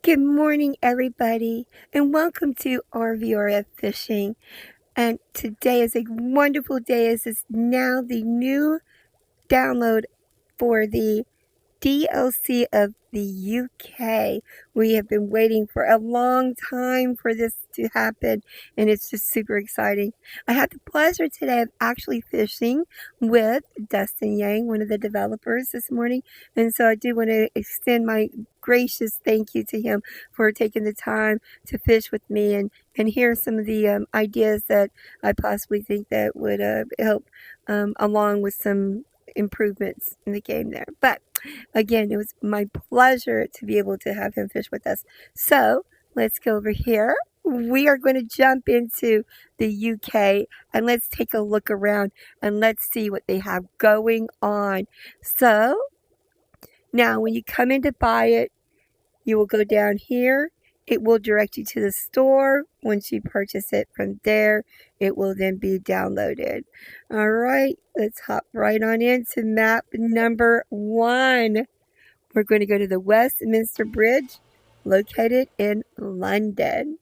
Good morning, everybody, and welcome to RVRF Fishing. And today is a wonderful day as it's now the new download for the DLC of the UK. We have been waiting for a long time for this to happen, and it's just super exciting. I had the pleasure today of actually fishing with Dustin Yang, one of the developers, this morning, and so I do want to extend my gracious thank you to him for taking the time to fish with me and hear some of the ideas that I possibly think that would help along with some improvements in the game there. But again, it was my pleasure to be able to have him fish with us. So let's go over here. We are going to jump into the UK and let's take a look around and let's see what they have going on. So now when you come in to buy it, you will go down here. It will direct you to the store. Once you purchase it from there, it will then be downloaded. All right, let's hop right on into map number 1. We're going to go to the Westminster Bridge, located in London.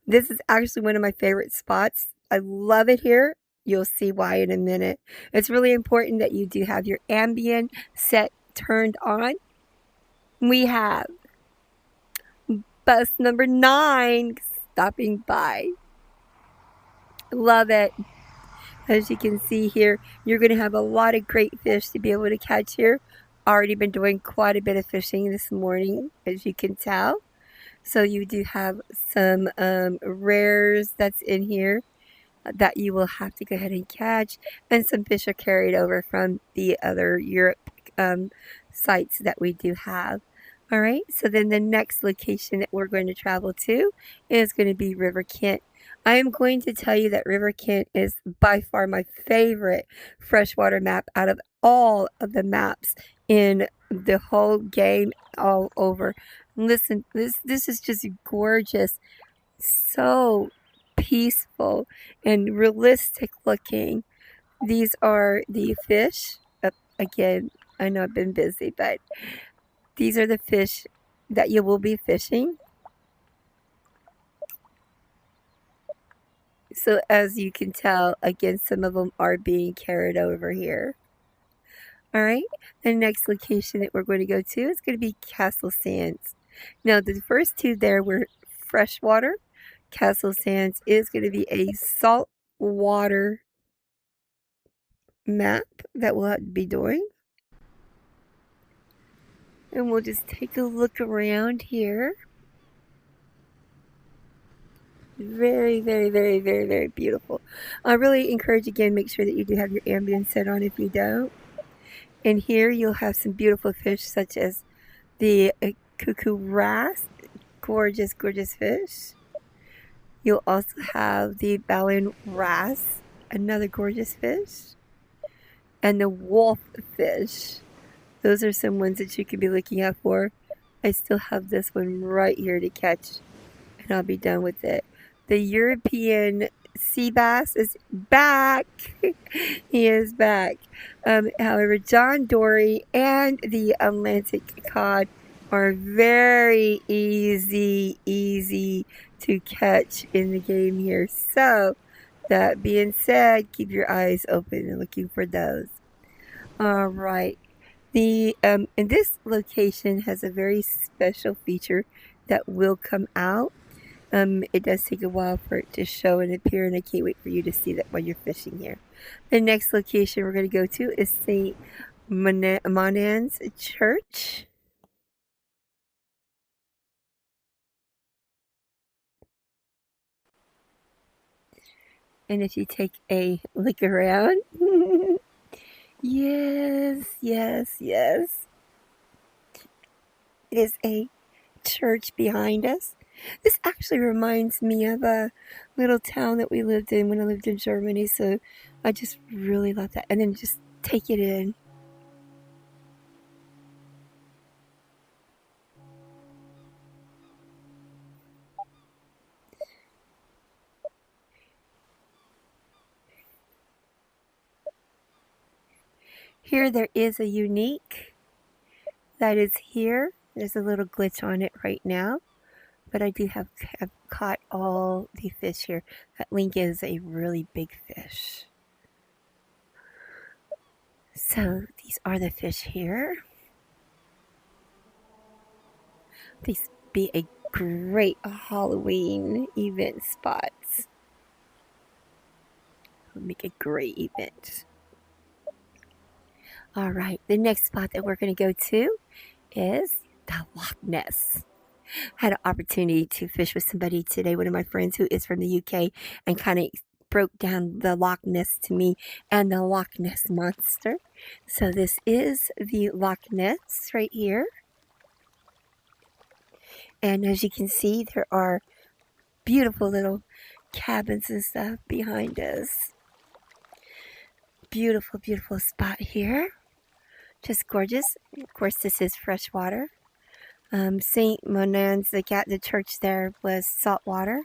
This is actually one of my favorite spots. I love it here. You'll see why in a minute. It's really important that you do have your ambient set turned on. We have bus number 9 stopping by. Love it. As you can see here, you're going to have a lot of great fish to be able to catch here. Already been doing quite a bit of fishing this morning, as you can tell. So you do have some rares that's in here that you will have to go ahead and catch, and some fish are carried over from the other Europe sites that we do have. All right, so then the next location that we're going to travel to is going to be River Kent. I am going to tell you that River Kent is by far my favorite freshwater map out of all of the maps in the whole game all over. Listen, this is just gorgeous. So peaceful and realistic looking. These are the fish. Again, I know I've been busy, but these are the fish that you will be fishing. So as you can tell, again, some of them are being carried over here. All right, the next location that we're going to go to is going to be Castle Sands. Now, the first two there were freshwater. Castle Sands is going to be a salt water map that we'll be doing. And we'll just take a look around here. Very, very, very, very, very beautiful. I really encourage, again, make sure that you do have your ambient set on if you don't. And here you'll have some beautiful fish such as the cuckoo wrasse. Gorgeous, gorgeous fish. You'll also have the balloon wrasse, another gorgeous fish. And the wolf fish. Those are some ones that you could be looking out for. I still have this one right here to catch, and I'll be done with it. The European sea bass is back. He is back. However, John Dory and the Atlantic cod are very easy to catch in the game here. So, that being said, keep your eyes open and looking for those. All right. The and this location has a very special feature that will come out. It does take a while for it to show and appear, and I can't wait for you to see that while you're fishing here. The next location we're going to go to is St. Monan's Church. And if you take a look around, yes, yes, yes. It is a church behind us. This actually reminds me of a little town that we lived in when I lived in Germany, so I just really love that. And then just take it in. Here there is a unique that is here. There's a little glitch on it right now, but I do have caught all the fish here. That link is a really big fish. So these are the fish here. These be a great Halloween event spots. Make a great event. All right, the next spot that we're going to go to is the Loch Ness. Had an opportunity to fish with somebody today, one of my friends who is from the UK, and kind of broke down the Loch Ness to me and the Loch Ness Monster. So this is the Loch Ness right here. And as you can see, there are beautiful little cabins and stuff behind us. Beautiful, beautiful spot here. Just gorgeous. Of course, this is fresh water. St. Monan's, the church there was salt water.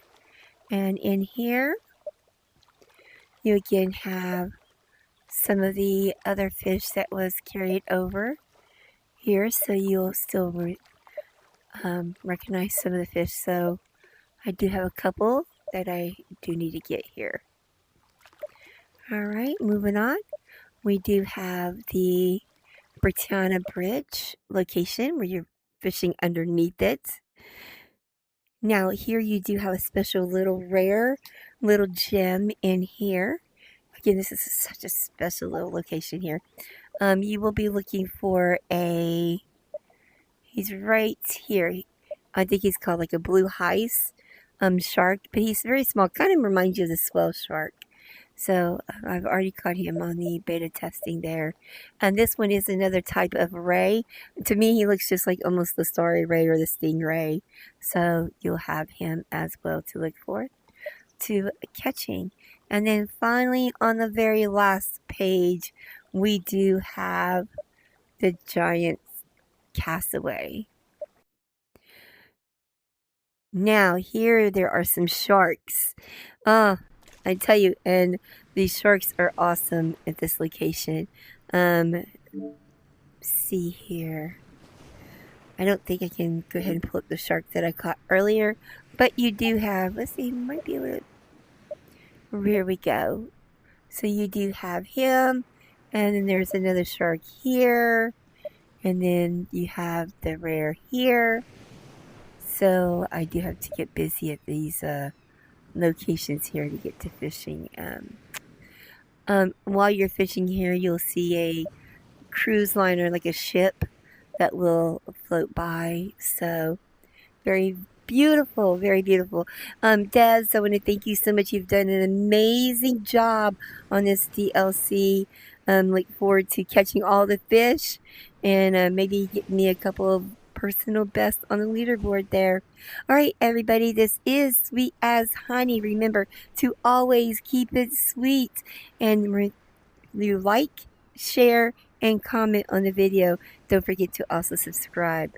And in here, you again have some of the other fish that was carried over here. So you'll still recognize some of the fish. So I do have a couple that I do need to get here. All right, moving on. We do have the Britannia Bridge location where you're fishing underneath it. Now here you do have a special little rare little gem in here. Again, this is such a special little location here. You will be looking for he's right here. I think he's called like a blue heist shark, but he's very small. Kind of reminds you of the swell shark. So I've already caught him on the beta testing there. And this one is another type of ray. To me, he looks just like almost the starry ray or the stingray. So you'll have him as well to look for to catching. And then finally, on the very last page, we do have the giant castaway. Now here there are some sharks. I tell you, and these sharks are awesome at this location. See here. I don't think I can go ahead and pull up the shark that I caught earlier, but you do have, let's see, might be a little, here we go. So you do have him, and then there's another shark here, and then you have the rare here. So I do have to get busy at these locations here to get to fishing. While you're fishing here, you'll see a cruise liner, like a ship that will float by. So very beautiful, very beautiful. Des, I want to thank you so much. You've done an amazing job on this DLC. Look forward to catching all the fish and maybe getting me a couple of personal best on the leaderboard there. All right, everybody, this is Sweet as Honey. Remember to always keep it sweet, and you like, share, and comment on the video. Don't forget to also subscribe.